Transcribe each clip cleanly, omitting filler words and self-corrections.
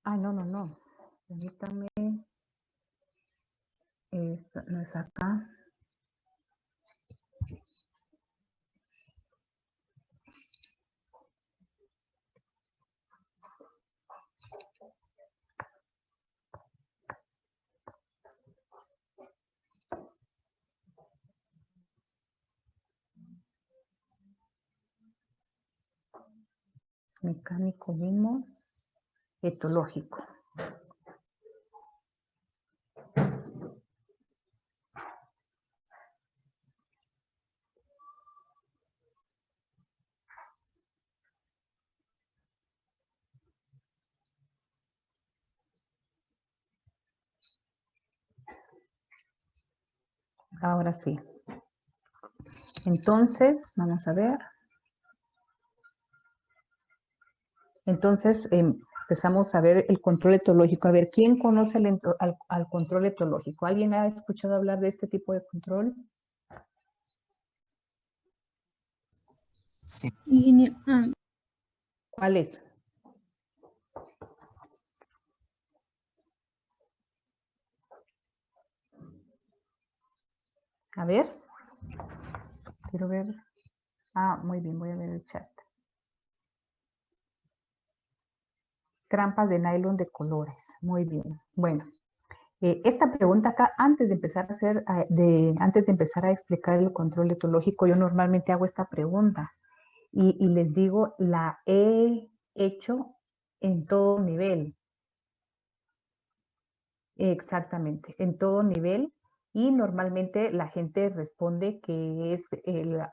No, no, no. Permítame. No es acá. Mecánico vimos. Etológico. Ahora sí. Entonces, vamos a ver. Entonces, empezamos a ver el control etológico. A ver, ¿quién conoce al control etológico? ¿Alguien ha escuchado hablar de este tipo de control? Sí. ¿Cuál es? A ver. Quiero ver. Muy bien, voy a ver el chat. Trampas de nylon de colores. Muy bien. Bueno, esta pregunta acá, antes de empezar a explicar el control etológico, yo normalmente hago esta pregunta y les digo, la he hecho en todo nivel. Exactamente, en todo nivel. Y normalmente la gente responde que es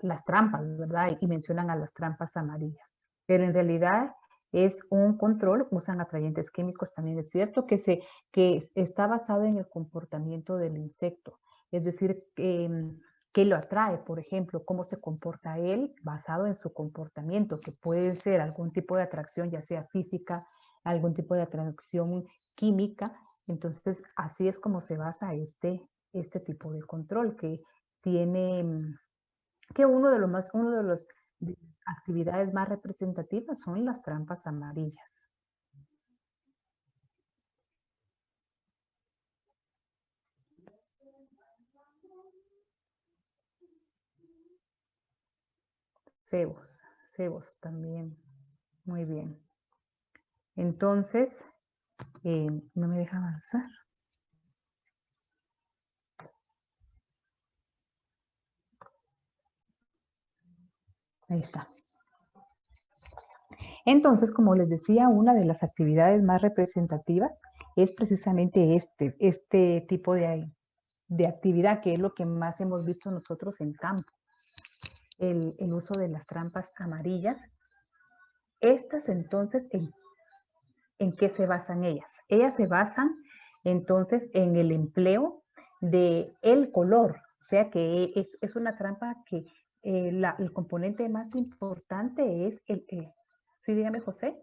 las trampas, ¿verdad? Y mencionan a las trampas amarillas. Pero en realidad es un control, usan atrayentes químicos, también es cierto, que está basado en el comportamiento del insecto. Es decir, ¿qué lo atrae? Por ejemplo, cómo se comporta él basado en su comportamiento, que puede ser algún tipo de atracción, ya sea física, algún tipo de atracción química. Entonces, así es como se basa este tipo de control, que tiene, que una de las actividades más representativas son las trampas amarillas. Cebos también. Muy bien. Entonces, no me deja avanzar. Ahí está. Entonces, como les decía, una de las actividades más representativas es precisamente este tipo de actividad, que es lo que más hemos visto nosotros en campo. El uso de las trampas amarillas. Estas entonces, ¿en qué se basan ellas? Ellas se basan entonces en el empleo de el color, o sea que es una trampa que el componente más importante es sí, dígame, José.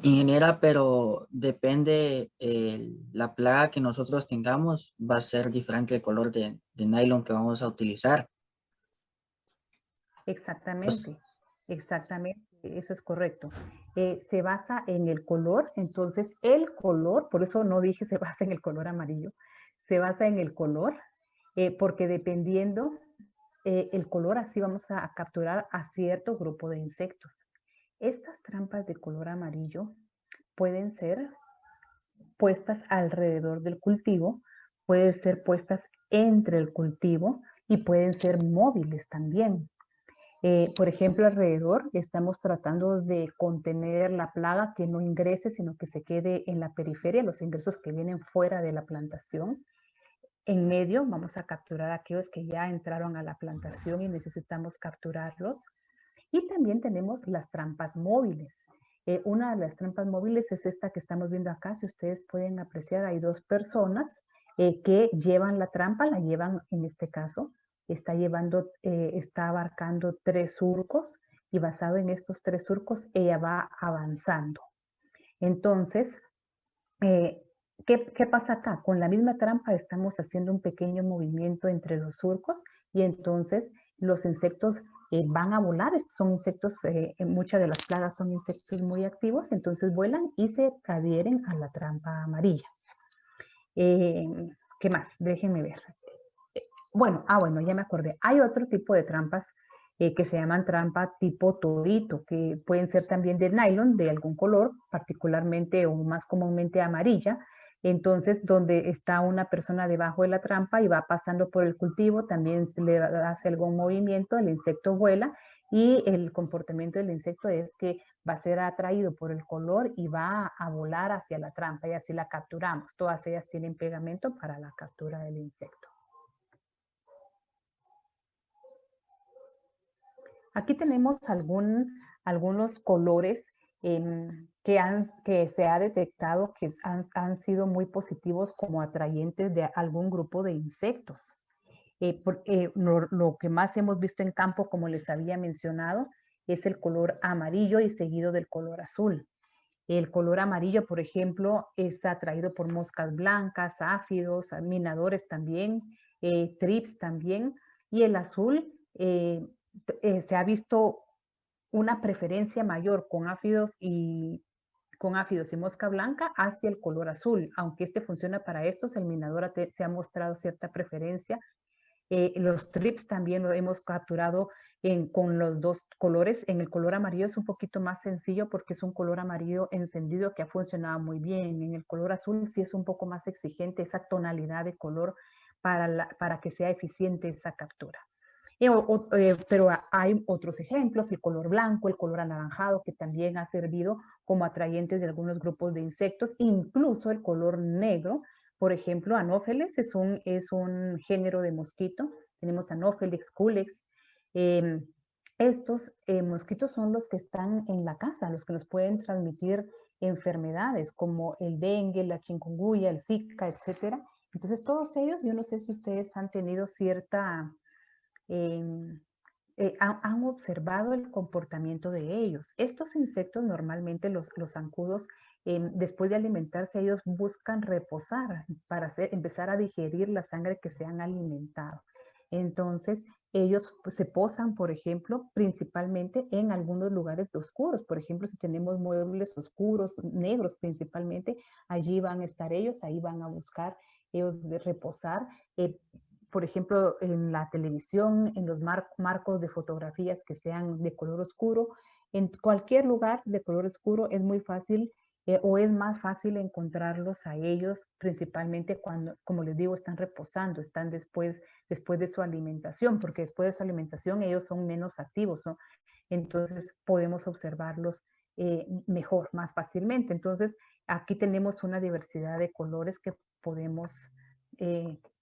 Ingeniera, pero depende la plaga que nosotros tengamos, va a ser diferente el color de nylon que vamos a utilizar. Exactamente, exactamente, eso es correcto. Se basa en el color, entonces el color, por eso no dije se basa en el color amarillo, se basa en el color, porque dependiendo el color, así vamos a capturar a cierto grupo de insectos. Estas trampas de color amarillo pueden ser puestas alrededor del cultivo, pueden ser puestas entre el cultivo y pueden ser móviles también. Por ejemplo, alrededor estamos tratando de contener la plaga que no ingrese, sino que se quede en la periferia, los ingresos que vienen fuera de la plantación. En medio vamos a capturar a aquellos que ya entraron a la plantación y necesitamos capturarlos. Y también tenemos las trampas móviles. Una de las trampas móviles es esta que estamos viendo acá. Si ustedes pueden apreciar, hay dos personas que llevan la trampa, la llevan en este caso, está abarcando 3 surcos y basado en estos 3 surcos ella va avanzando. Entonces, ¿qué pasa acá? Con la misma trampa estamos haciendo un pequeño movimiento entre los surcos y entonces los insectos van a volar. Estos son insectos, muchas de las plagas son insectos muy activos, entonces vuelan y se adhieren a la trampa amarilla. ¿Qué más? Déjenme ver. Bueno, ya me acordé. Hay otro tipo de trampas que se llaman trampa tipo torito, que pueden ser también de nylon, de algún color, particularmente o más comúnmente amarilla. Entonces, donde está una persona debajo de la trampa y va pasando por el cultivo, también se le hace algún movimiento, el insecto vuela y el comportamiento del insecto es que va a ser atraído por el color y va a volar hacia la trampa y así la capturamos. Todas ellas tienen pegamento para la captura del insecto. Aquí tenemos algunos colores que se ha detectado que han sido muy positivos como atrayentes de algún grupo de insectos. Lo que más hemos visto en campo, como les había mencionado, es el color amarillo y seguido del color azul. El color amarillo, por ejemplo, es atraído por moscas blancas, áfidos, minadores también, trips también, y el azul se ha visto una preferencia mayor con áfidos y mosca blanca hacia el color azul. Aunque este funciona para estos, el minador se ha mostrado cierta preferencia. Los trips también lo hemos capturado con los dos colores. En el color amarillo es un poquito más sencillo porque es un color amarillo encendido que ha funcionado muy bien. En el color azul sí es un poco más exigente esa tonalidad de color para que sea eficiente esa captura. Pero hay otros ejemplos, el color blanco, el color anaranjado, que también ha servido como atrayentes de algunos grupos de insectos, incluso el color negro. Por ejemplo, Anopheles es un género de mosquito. Tenemos Anopheles, Culex. Estos mosquitos son los que están en la casa, los que nos pueden transmitir enfermedades como el dengue, la chikungunya, el zika, etc. Entonces, todos ellos, yo no sé si ustedes han tenido han observado el comportamiento de ellos. Estos insectos normalmente, los zancudos, después de alimentarse, ellos buscan reposar para empezar a digerir la sangre que se han alimentado. Entonces, ellos se posan, por ejemplo, principalmente en algunos lugares oscuros. Por ejemplo, si tenemos muebles oscuros, negros principalmente, allí van a estar ellos, ahí van a buscar ellos de reposar. Por ejemplo, en la televisión, en los marcos de fotografías que sean de color oscuro, en cualquier lugar de color oscuro es muy fácil o es más fácil encontrarlos a ellos, principalmente cuando, como les digo, están reposando, están después de su alimentación, porque después de su alimentación ellos son menos activos, ¿no? Entonces podemos observarlos mejor, más fácilmente. Entonces aquí tenemos una diversidad de colores que podemos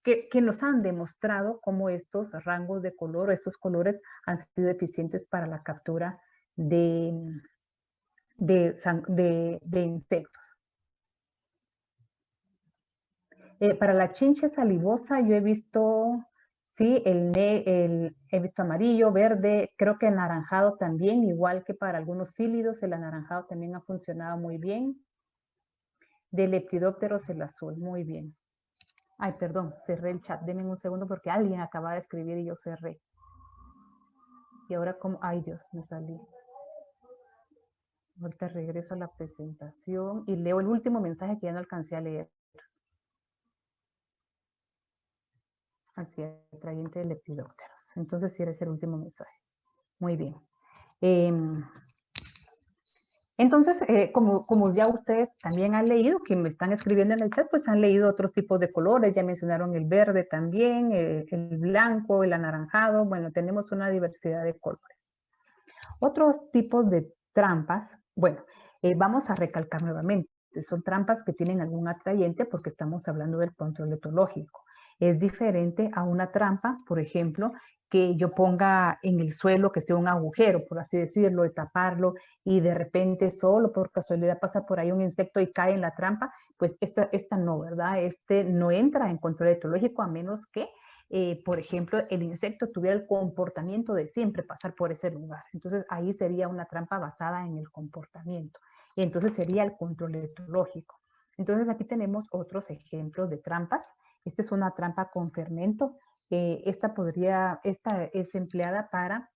que nos han demostrado cómo estos rangos de color, estos colores han sido eficientes para la captura de insectos. Para la chinche salivosa yo he visto, sí, he visto amarillo, verde, creo que anaranjado también, igual que para algunos cílidos, el anaranjado también ha funcionado muy bien. De Lepidópteros el azul, muy bien. Ay, perdón, cerré el chat. Denme un segundo porque alguien acaba de escribir y yo cerré. Y ahora como, ay Dios, me salí. Ahorita regreso a la presentación y leo el último mensaje que ya no alcancé a leer. Así es, atrayente de lepidópteros. Entonces, sí, eres el último mensaje. Muy bien. Entonces, como ya ustedes también han leído, que me están escribiendo en el chat, pues han leído otros tipos de colores, ya mencionaron el verde también, el blanco, el anaranjado, bueno, tenemos una diversidad de colores. Otros tipos de trampas, bueno, vamos a recalcar nuevamente, son trampas que tienen algún atrayente porque estamos hablando del control etológico. Es diferente a una trampa, por ejemplo, que yo ponga en el suelo que sea un agujero, por así decirlo, de taparlo y de repente solo por casualidad pasa por ahí un insecto y cae en la trampa, pues esta no, ¿verdad? Este no entra en control etológico a menos que, por ejemplo, el insecto tuviera el comportamiento de siempre pasar por ese lugar. Entonces ahí sería una trampa basada en el comportamiento. Y entonces sería el control etológico. Entonces aquí tenemos otros ejemplos de trampas. Esta es una trampa con fermento. Esta es empleada para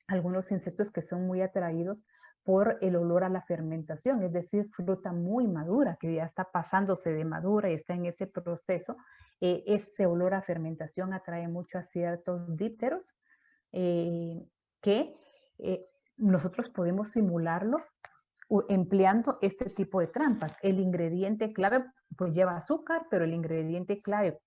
algunos insectos que son muy atraídos por el olor a la fermentación, es decir, fruta muy madura, que ya está pasándose de madura y está en ese proceso. Ese olor a fermentación atrae mucho a ciertos dípteros que nosotros podemos simularlo empleando este tipo de trampas. El ingrediente clave pues lleva azúcar, pero el ingrediente clave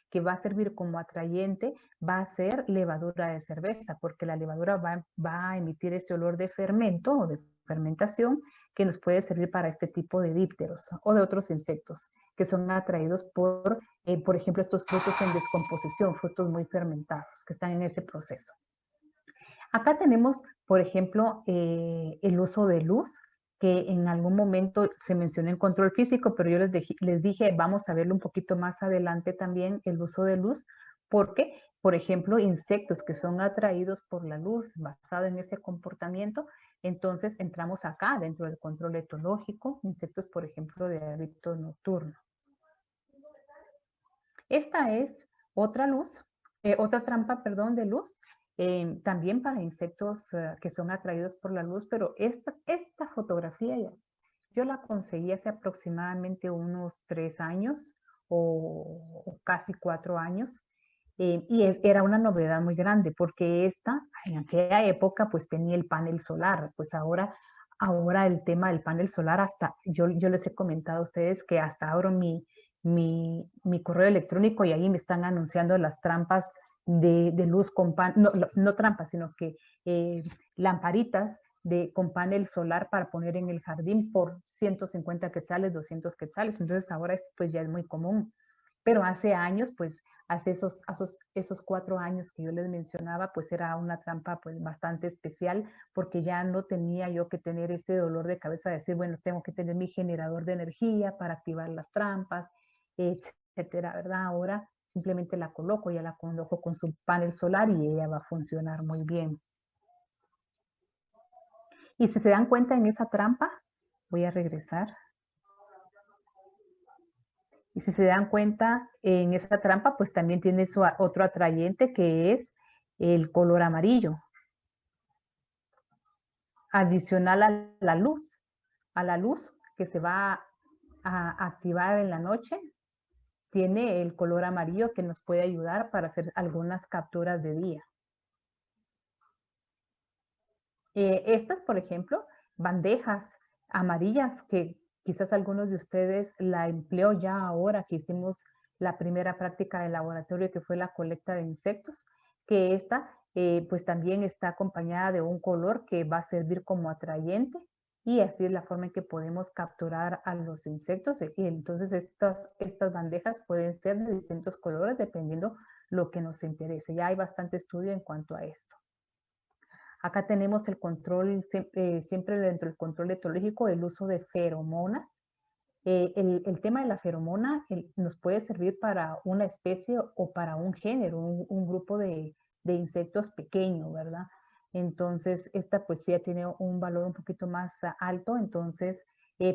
que va a servir como atrayente va a ser levadura de cerveza, porque la levadura va a emitir ese olor de fermento o de fermentación que nos puede servir para este tipo de dípteros o de otros insectos que son atraídos por ejemplo, estos frutos en descomposición, frutos muy fermentados que están en ese proceso. Acá tenemos, por ejemplo, el uso de luz, que en algún momento se mencionó en control físico, pero yo les dije, vamos a verlo un poquito más adelante también, el uso de luz, porque, por ejemplo, insectos que son atraídos por la luz basado en ese comportamiento, entonces entramos acá dentro del control etológico, insectos, por ejemplo, de hábito nocturno. Esta es otra otra trampa, perdón, de luz, también para insectos que son atraídos por la luz, pero esta fotografía yo la conseguí hace aproximadamente unos 3 años o casi 4 años. Era una novedad muy grande porque en aquella época, pues tenía el panel solar, pues ahora el tema del panel solar, hasta yo les he comentado a ustedes que hasta abro mi correo electrónico y ahí me están anunciando las trampas de luz con no trampas, sino que lamparitas con panel solar para poner en el jardín por 150 quetzales, 200 quetzales. Entonces ahora pues ya es muy común. Pero hace años, pues hace esos 4 años que yo les mencionaba, pues era una trampa pues bastante especial porque ya no tenía yo que tener ese dolor de cabeza de decir, bueno, tengo que tener mi generador de energía para activar las trampas, etcétera, ¿verdad? Ahora simplemente la coloco, ya la coloco con su panel solar y ella va a funcionar muy bien. Y si se dan cuenta en esa trampa, voy a regresar. Y si se dan cuenta en esa trampa, pues también tiene otro atrayente que es el color amarillo. Adicional a la luz que se va a activar en la noche, tiene el color amarillo que nos puede ayudar para hacer algunas capturas de día. Estas, por ejemplo, bandejas amarillas que quizás algunos de ustedes la empleó ya ahora que hicimos la primera práctica de laboratorio que fue la colecta de insectos, que esta pues también está acompañada de un color que va a servir como atrayente y así es la forma en que podemos capturar a los insectos y entonces estas bandejas pueden ser de distintos colores dependiendo lo que nos interese. Ya hay bastante estudio en cuanto a esto. Acá tenemos el control, siempre dentro del control etológico, el uso de feromonas. El tema de la feromona nos puede servir para una especie o para un género, un grupo de insectos pequeño, ¿verdad? Entonces, esta pues ya tiene un valor un poquito más alto, entonces,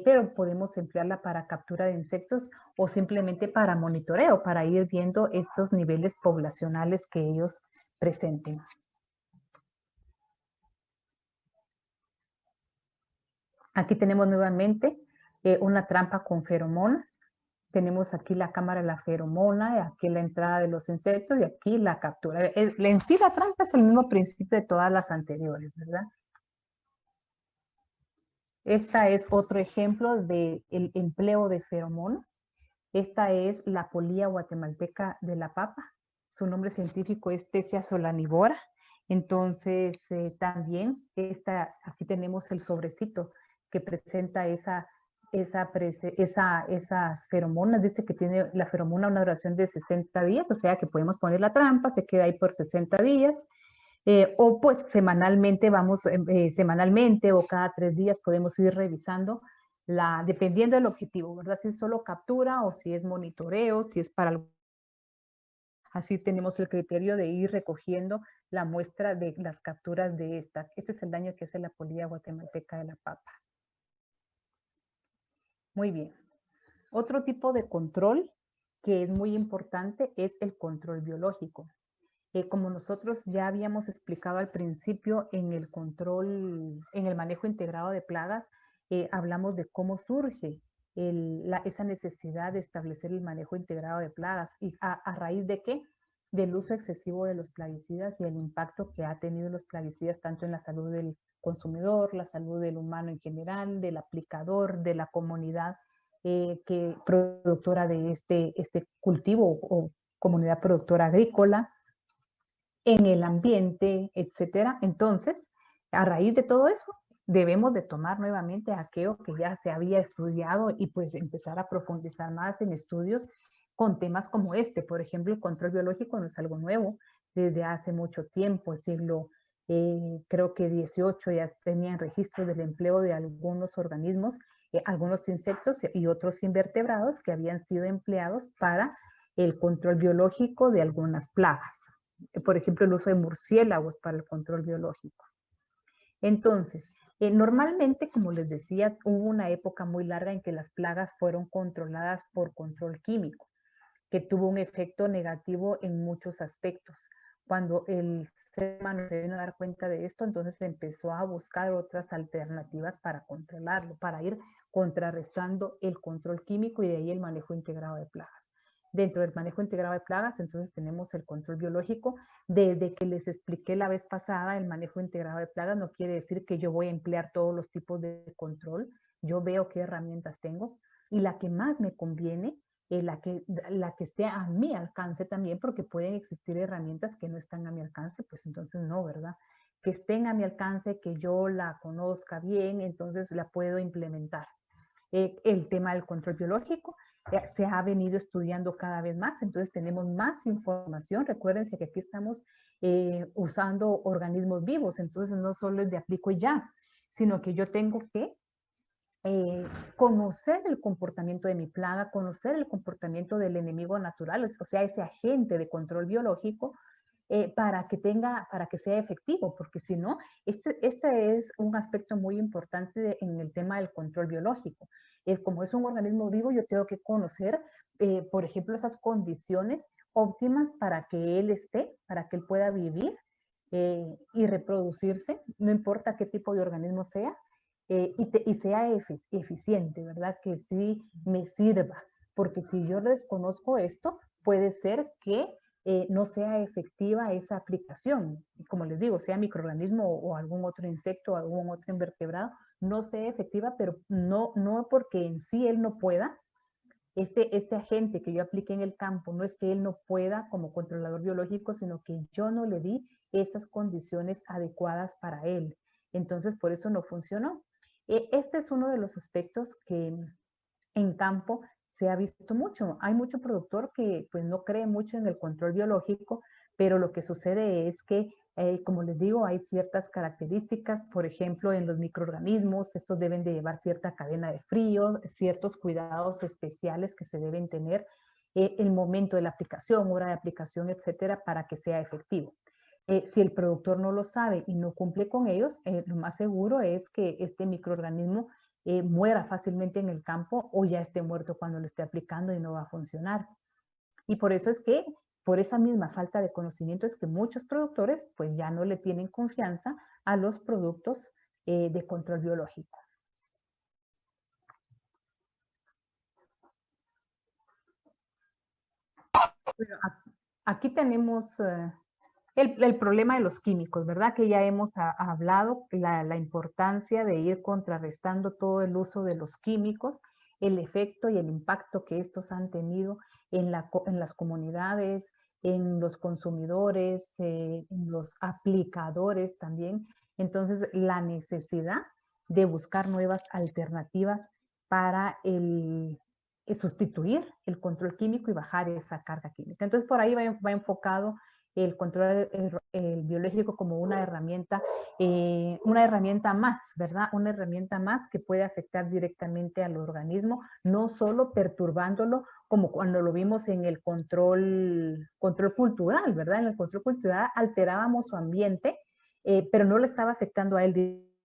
pero podemos emplearla para captura de insectos o simplemente para monitoreo, para ir viendo estos niveles poblacionales que ellos presenten. Aquí tenemos nuevamente una trampa con feromonas. Tenemos aquí la cámara de la feromona, aquí la entrada de los insectos y aquí la captura. En sí la trampa es el mismo principio de todas las anteriores, ¿verdad? Esta es otro ejemplo del empleo de feromonas. Esta es la polilla guatemalteca de la papa. Su nombre científico es Tessia solanivora. Entonces, también aquí tenemos el sobrecito que presenta esas feromonas. Dice que tiene la feromona una duración de 60 días, o sea que podemos poner la trampa, se queda ahí por 60 días. O pues semanalmente o cada 3 días podemos ir revisando dependiendo del objetivo, ¿verdad? Si es solo captura o si es monitoreo, si es para algo. Así tenemos el criterio de ir recogiendo la muestra de las capturas de esta. Este es el daño que hace la polilla guatemalteca de la papa. Muy bien. Otro tipo de control que es muy importante es el control biológico. Como nosotros ya habíamos explicado al principio en el control, en el manejo integrado de plagas, hablamos de cómo surge esa necesidad de establecer el manejo integrado de plagas y a raíz de qué? Del uso excesivo de los plaguicidas y el impacto que ha tenido los plaguicidas tanto en la salud del consumidor, la salud del humano en general, del aplicador, de la comunidad productora de este cultivo o comunidad productora agrícola, en el ambiente, etcétera. Entonces, a raíz de todo eso, debemos de tomar nuevamente aquello que ya se había estudiado y pues empezar a profundizar más en estudios con temas como este. Por ejemplo, el control biológico no es algo nuevo. Desde hace mucho tiempo, el siglo creo que 18 ya tenían registro del empleo de algunos organismos, algunos insectos y otros invertebrados que habían sido empleados para el control biológico de algunas plagas. Por ejemplo, el uso de murciélagos para el control biológico. Entonces, normalmente, como les decía, hubo una época muy larga en que las plagas fueron controladas por control químico, que tuvo un efecto negativo en muchos aspectos. Cuando el ser humano se vino a dar cuenta de esto, entonces se empezó a buscar otras alternativas para controlarlo, para ir contrarrestando el control químico y de ahí el manejo integrado de plagas. Dentro del manejo integrado de plagas, entonces tenemos el control biológico. Desde que les expliqué la vez pasada, el manejo integrado de plagas no quiere decir que yo voy a emplear todos los tipos de control. Yo veo qué herramientas tengo y la que más me conviene, la que esté a mi alcance también, porque pueden existir herramientas que no están a mi alcance, pues entonces no, ¿verdad? Que estén a mi alcance, que yo la conozca bien, entonces la puedo implementar. El tema del control biológico se ha venido estudiando cada vez más, entonces tenemos más información. Recuérdense que aquí estamos usando organismos vivos, entonces no solo es de aplico y ya, sino que yo tengo que conocer el comportamiento de mi plaga, conocer el comportamiento del enemigo natural, o sea, ese agente de control biológico, para que sea efectivo, porque si no, este es un aspecto muy importante en el tema del control biológico. Como es un organismo vivo, yo tengo que conocer, por ejemplo, esas condiciones óptimas para que él esté, para que él pueda vivir y reproducirse, no importa qué tipo de organismo sea, y sea eficiente, ¿verdad? Que sí me sirva, porque si yo desconozco esto, puede ser que no sea efectiva esa aplicación. Como les digo, sea microorganismo o algún otro insecto o algún otro invertebrado, no sea efectiva, pero no porque en sí él no pueda. Este agente que yo aplique en el campo no es que él no pueda como controlador biológico, sino que yo no le di esas condiciones adecuadas para él. Entonces, por eso no funcionó. Este es uno de los aspectos que en campo se ha visto mucho. Hay mucho productor que pues no cree mucho en el control biológico, pero lo que sucede es que, como les digo, hay ciertas características, por ejemplo, en los microorganismos, estos deben de llevar cierta cadena de frío, ciertos cuidados especiales que se deben tener, el momento de la aplicación, hora de aplicación, etcétera, para que sea efectivo. Si el productor no lo sabe y no cumple con ellos, lo más seguro es que este microorganismo muera fácilmente en el campo o ya esté muerto cuando lo esté aplicando y no va a funcionar. Y por eso es que, por esa misma falta de conocimiento, es que muchos productores pues ya no le tienen confianza a los productos de control biológico. Bueno, aquí tenemos el problema de los químicos, ¿verdad? Que ya hemos hablado, la importancia de ir contrarrestando todo el uso de los químicos, el efecto y el impacto que estos han tenido en las comunidades, en los consumidores, en los aplicadores también. Entonces, la necesidad de buscar nuevas alternativas para sustituir el control químico y bajar esa carga química. Entonces, por ahí va enfocado el control el biológico como una herramienta más, ¿verdad? Una herramienta más que puede afectar directamente al organismo, no solo perturbándolo como cuando lo vimos en el control cultural, ¿verdad? En el control cultural alterábamos su ambiente, pero no le estaba afectando a él